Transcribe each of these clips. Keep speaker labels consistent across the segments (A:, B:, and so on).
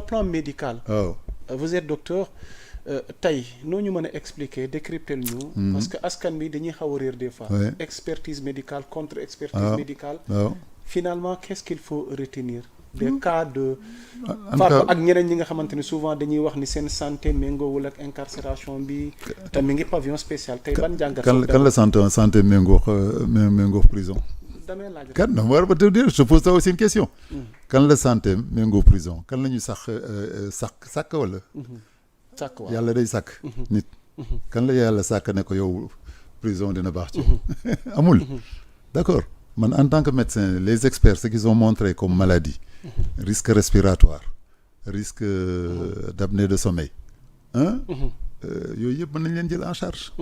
A: plan médical.
B: waaw
A: vous êtes docteur tey noo ñu mën a expliquer décrypter ñu. parce que askan bi dañuy xaw a réer des fois.
B: Ouais.
A: Expertise médicale contre expertise médicale.
B: waaw
A: Finalement qu'est-ce qu'il faut retenir. Des cas de.
B: en tout
A: Farba
B: cas
A: ak ñeneen ñi nga xamante ni souvent dañuy wax ni seen santé méngoowul ak incarcération bi te mi ngi pavillon spécial tey ban jàngat.
B: kan la santé méngoo prison.
A: damay laaj rek.
B: kan non war ba te dire je pose ça aussi une question. kan la santé méngoo prison kan la ñu sàkk wala.
A: sàkk waaw
B: yàlla day sàkk. nit kan la yàlla sàkk ne ko yow prison dina baax ci. amul d'accord man en tant que médecin les experts ce qu'ils ont montré comme maladie. risque respiratoire risque d'apnée de sommeil yooyu yëpp mën nañ leen jël en charge.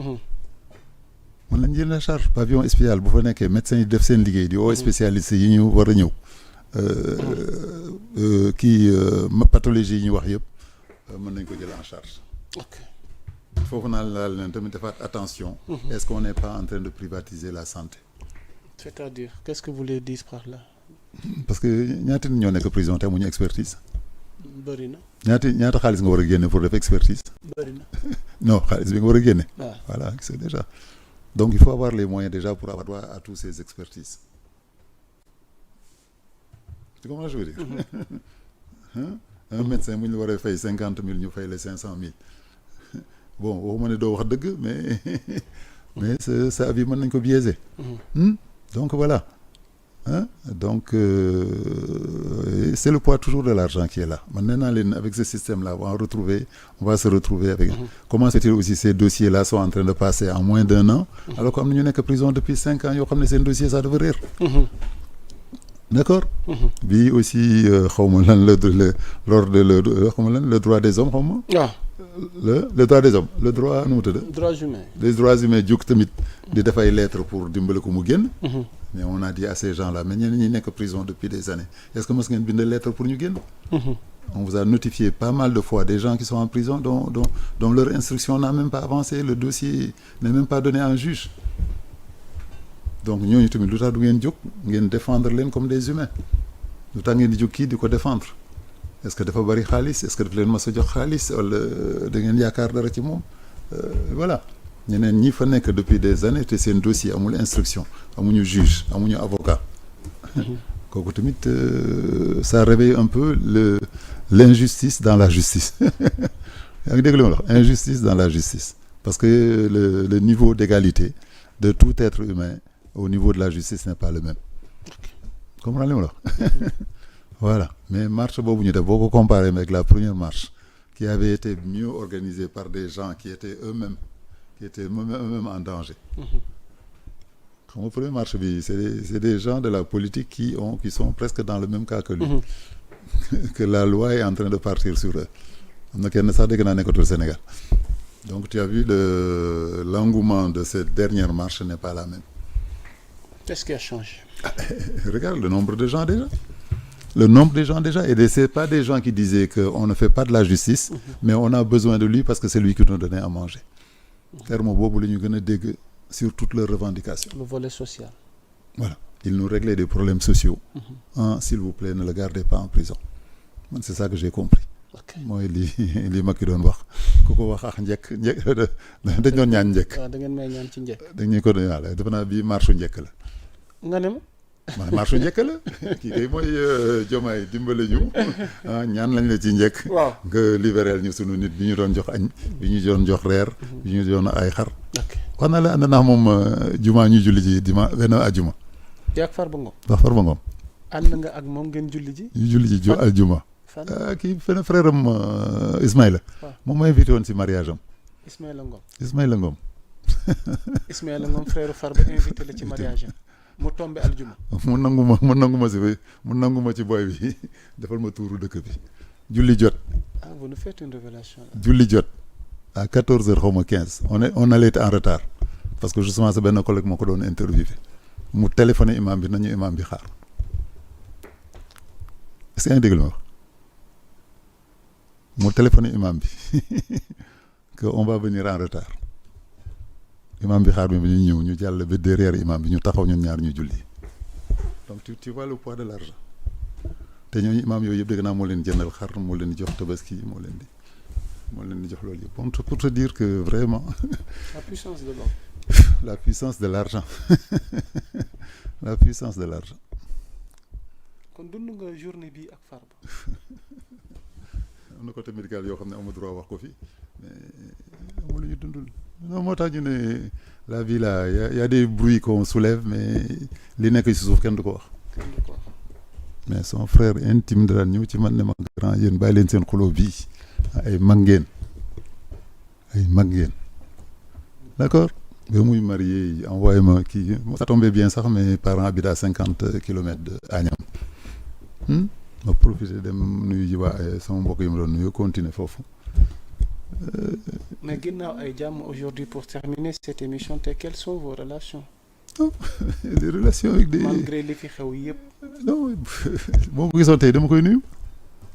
B: mën nañ jël en charge pavillon spécial bu fa nekkee médecins yi def seen liggéey di oo spécialistes yi ñu war a ñëw pathologie yi ñu wax yëpp mën nañ ko jël en charge.
A: ok
B: foofu naa laal leen tamit defaat attention. Est-ce qu'on n'est pas en train de privatiser la santé.
A: c'est-à-dire qu'est-ce que vous voulez dire par là.
B: parce que ñaata nit ñoo nekk prison te amuñu expertise.
A: bëri na.
B: ñaata xaalis nga war a génne pour def expertise.
A: bëri na.
B: non xaalis bi nga war a génne.
A: waaw
B: voilà c'est déjà donc il faut avoir les moyens déjà pour avoir droit à toutes ces expertises. tu comprends ce que je veux dire. un médecin bu ñu la war a fay 50 000 ñu fay la 500 000 bon waxuma ne doo wax dëgg mais sa avis mën nañ ko biaiser. donc voilà. Donc c'est le poids toujours de l'argent qui est là. Maintenant avec ce système-là on va se retrouver avec comment c'est-il aussi ces dossiers-là sont en train de passer en moins d'1 an alors que am na ñu nekk prison depuis 5 ans yoo xam ne seen dossier ça dafa réer. D'accord. Bii aussi xaw ma lan le droit des hommes xaw ma.
A: waaw.
B: le droit des hommes le droit nu mu tudd.
A: droits humains.
B: les droits humains jóg tamit di def ay lettres pour dimbali ko mu génn. mais on a dit à ces gens-là mais ñeneen ñi nekk prison depuis des années est-ce que mos ngeen bind lettre pour ñu génn. On vous a notifié pas mal de fois des gens qui sont en prison dont leur instruction n'a même pas avancé le dossier n'est même pas donné à un juge. Donc ñooñu tamit lu tax du ngeen jóg ngeen défendre leen comme des humains lu tax ngeen di jóg kii di ko défendre est-ce que dafa bari xaalis est-ce que dafa leen mas a jox xaalis wala da ngeen yaakaar dara ci moom voilà ñeneen ñi fa nekk depuis des années te seen dossier amul instruction amuñu juge amuñu avocat kooku tamit ça réveille un peu l'injustice dans la justice yaa ngi dégg li ma wax injustice dans la justice parce que le niveau d'égalité de tout être humain au niveau de la justice n'est pas le même comprends li ma la wax voilà mais marche boobu ñu def boo ko comparé avec la première marche qui avait été mieux organisée par des gens qui étaient eux-mêmes en danger. Xam nga première marche bi c'est des gens de la politique qui sont presque dans le même cas que lui. Que la loi est en train de partir sur eux. Am na kenn sax dégg naa nekkatul Sénégal. Donc tu as vu l'engouement de cette dernière marche n'est pas la même.
A: Qu'est-ce qui a changé?
B: Regarde le nombre de gens déjà. Le nombre de gens déjà, et c'est pas des gens qui disaient qu'on ne fait pas de la justice, mais on a besoin de lui parce que c'est lui qui nous donnait à manger. Terme boobu la ñu gën a dégg sur toutes leurs revendications.
A: Le volet social.
B: Voilà, il nous réglait des problèmes sociaux. S'il vous plaît, ne le gardez pas en prison. Man c'est ça que j'ai compris. mooy li Macky doon wax ku ko wax ak njëkk dañ doon ñaan njëkk.
A: waaw da ngeen may ñaan ci njëkk.
B: dañuy ko doon yàlla defe naa bii marche njëkk la.
A: nga ne ma.
B: marche njëkk la kii kay mooy Diomaye dimbale ñu ñaan lañ la ci njëkk.
A: waaw
B: nga libéral ñu sunu nit bi ñu doon jox añ bi ñu doon jox reer bi ñu doon ay xar. wax na la ànd naa moom juma ñu julli ji benn ajuma.
A: yaa ak Farba Ngom.
B: ndax Farba Ngom.
A: ànd nga ak moom ngeen julli ji.
B: ñu julli ji aljuma. kii fenn frère am Ismaïla. moom ma invité woon si mariage am.
A: Ismaïla Ngom.
B: Ismaïla
A: Ngom frère Farba invité la ci mariage am. mu tombé aljuma.
B: mu nangu ma ci boy bi defal ma tuuru dëkk bi. julli jot.
A: Ah, vous nous faites une révélation là.
B: julli jot à 14h xaw ma 15 on allait être en retard parce que justement sa benn collègue moo ko doon interviewé mu téléphoné imam bi nañu imam bi xaar est-ce que yaa ngi dégg lu ma wax mu téléphoné imam bi que on va venir en retard imam bi xaar bi ñu ñëw ñu jàll ba derrière imam bi ñu taxaw ñun ñaar ñu julli donc tu vois le poids de l'argent te ñooñu imaam yooyu yëpp dégg naa moo leen jëndal xar moo leen di jox tabaski moo leen di jox loolu yëpp pour te dire que vraiment
A: la puissance de l'homme.
B: la puissance de l'argent la puissance de l'argent.
A: kon dund nga journée bi ak Farba.
B: am na côté médical yoo xam ne amu droit wax ko fi mais amul lu ñu dundul non moo tax ñu ne la vie là y a des bruits qu'on soulève mais li nekk ci suuf kenn du ko wax. mais son frère intime daan ñëw ci man ne ma grand yéen bàyyi leen seen xuloo bii ay mag ngeen d'accord ba muy marié envoyé ma kii ça tombait bien sax mes parents habitent à 50 kilomètres de Agnam ma profité dem nuyu ji waa sama mbokk yi ma doon nuyu continuer foofu.
A: mais ginnaaw ay jàmm aujourd'hui pour terminer cette émission te quelles sont vos relations?
B: des relations avec des
A: malgré li fi xew yëpp.
B: non boo ko gisoon tey dama koy nuyu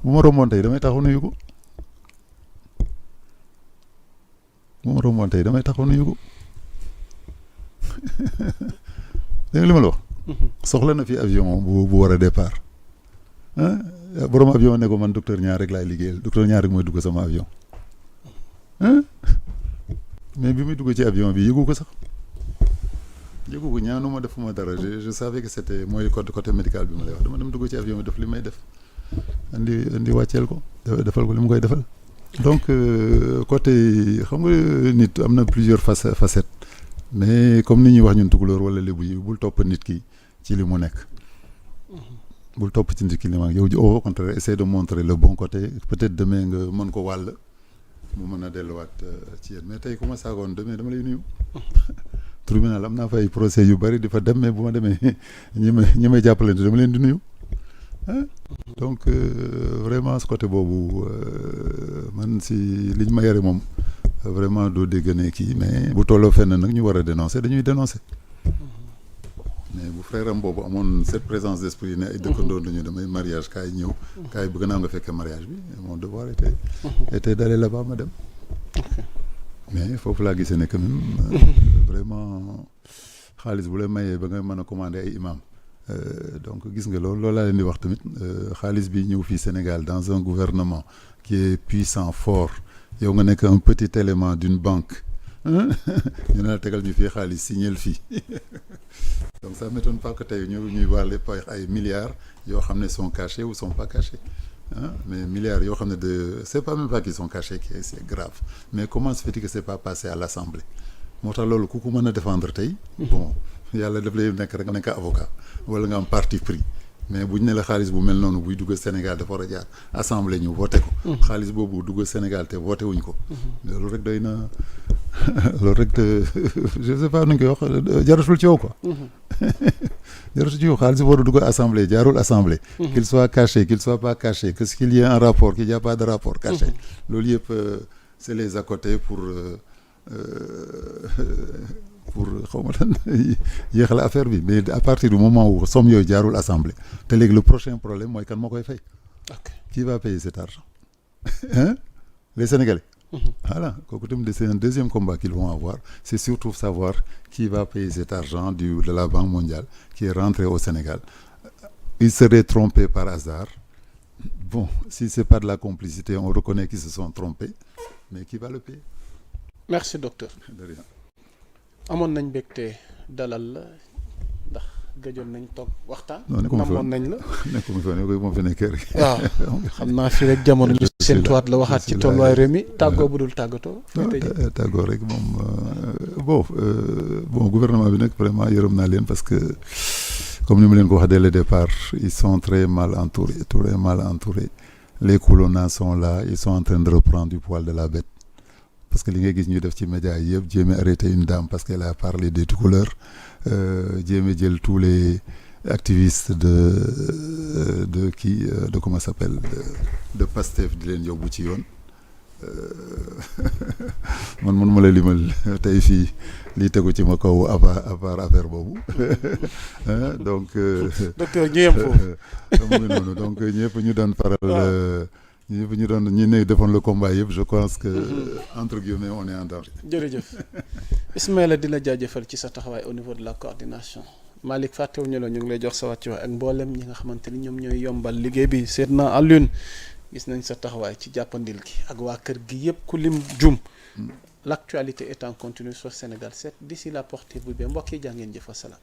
B: bu ma romboon tey damay taxaw nuyu ko dégg nga li ma la wax. soxla na fi avion bu war a départ borom avion ne ko man docteur ñaar rek laay liggéeyal docteur ñaar rek mooy dugg sama avion mais bi muy dugg ci avion bi yëgu ko sax. yëgu ko ñaanuma defuma dara je savais que c'était mooy côté médical bi ma lay wax dama dem dugg ci avion bi def li may def indi wàcceel ko defal ko li mu koy defal donc côté xam nga nit am na plusieurs facettes mais comme ni ñuy wax ñun tukulóor wala lébu yi bul topp nit ki ci li mu nekk bul topp ci nit ki li mu nekk yow au contraire essaie de montrer le bon côté peut-être demain nga mën ko wàll mu mën a delluwaat ci yéen mais tey ku ma saagoon demain dama lay nuyu tribunal am naa fay procès yu bari di fa dem mais bu ma demee ñi may jàppalante dama leen di nuyu donc vraiment ce côté boobu man si liñ ma yare moom vraiment doo dégg ne kii mais bu tolloo fenn nag ñu war a dénoncer dañuy dénoncer mais bu frère am boobu amoon cette présence d'esprit ne ay dëkkandoo lañu damay mariage kaay ñëw kaay bëgg naa nga fekkee mariage bi mon devoir était d'aller là-bas ma dem mais foofu laa gisee ne quand même vraiment xaalis bu la mayee ba nga mën a commander ay imam donc gis nga loolu laa leen di wax tamit xaalis bi ñëw fii Sénégal dans un gouvernement qui est puissant fort yow nga nekk un petit élément d'une banque ñu ne la tegal ñu fii xaalis signal fii donc ça m'étonne pas que tey ñuy wàlle ay milliards yoo xam ne sont cachés ou sont pas cachés mais milliards yoo xam ne c'est pas même pas qu'ils sont cachés c'est grave mais comment se fait-il que c'est pas passé à l'Assemblée moo tax loolu ku ko mën a défendre tey bon yàlla daf lay nekk rek nga nekk avocat wala nga am parti pris mais buñ ne la xaalis bu mel noonu buy dugg Sénégal dafa war a jaar Assemblée ñu voté ko xaalis boobu dugg Sénégal te voté wuñ ko loolu rek doy na loolu rek je sais pas nuñ koy wax jaratul ci yow quoi jaratul ci yow xaalis bu war a dugg Assemblée jaarul Assemblée qu'il soit caché qu'il soit pas caché que qu'il y ait un rapport qu'il y a pas de rapport caché loolu yëpp c'est les à côté pour xaw ma lan yéexal affaire bi mais à partir du moment où somme yooyu jaarul Assemblée te léegi le prochain problème mooy kan moo koy fay qui va payer cet argent les Sénégalais voilà kooku tamit c'est un deuxième combat qu'ils vont avoir c'est surtout savoir qui va payer cet argent de la Banque mondiale qui est rentré au Sénégal ils seraient trompés par hasard bon si c'est pas de la complicité on reconnaît qu'ils se sont trompés mais qui va le payer
A: merci docteur
B: de rien
A: amoon nañ mbégte dalal la ndax gëjoon nañ toog waxtaan.
B: namoon
A: nañ la.
B: nekkuma fi ne moom fi nekkee rek.
A: waaw xam naa fi rek jamono ñu seen tuwaat la waxaat ci tolluwaay réew mi tàggoo bu dul tàggatoo.
B: tàggoo rek moom bon gouvernement bi nag vraiment yërëm naa leen parce que comme ni ma leen ko wax dès le départ ils sont très mal entourés les coulonnats sont là ils sont en train de reprendre du poil de la bête. parce que li nga gis ñu def ci médias yi yëpp jéem a arrêté une dame parce qu'elle a parlé des couleurs jéem a jël tous les activistes de comment ça s'appelle de Pastef di leen yóbbu ci yoon man mënuma la limal tey fii lii tegu ci ma kaw à part affaire boobu donc.
A: docteur ñu yem foofu.
B: mu ngi noonu donc ñëpp ñu doon faral. ñi ne defoon le combat yëpp je pense que entre guillemets on est en danger.
A: jërëjëf Ismaïla di la jaajëfal ci sa taxawaay au niveau de la coordination Malick fàttewuñu la ñu ngi lay jox sa wàccuwaay ak mboolem ñi nga xamante ni ñoom ñooy yombal liggéey bi seet na Alioune gis nañ sa taxawaay ci jàppandil gi ak waa kër gi yëpp ku lim jum. L'actualité est en continu sur Sénégal 7 d'ici là portez-vous bien mbokk yi jaa ngeen jëf asalaam.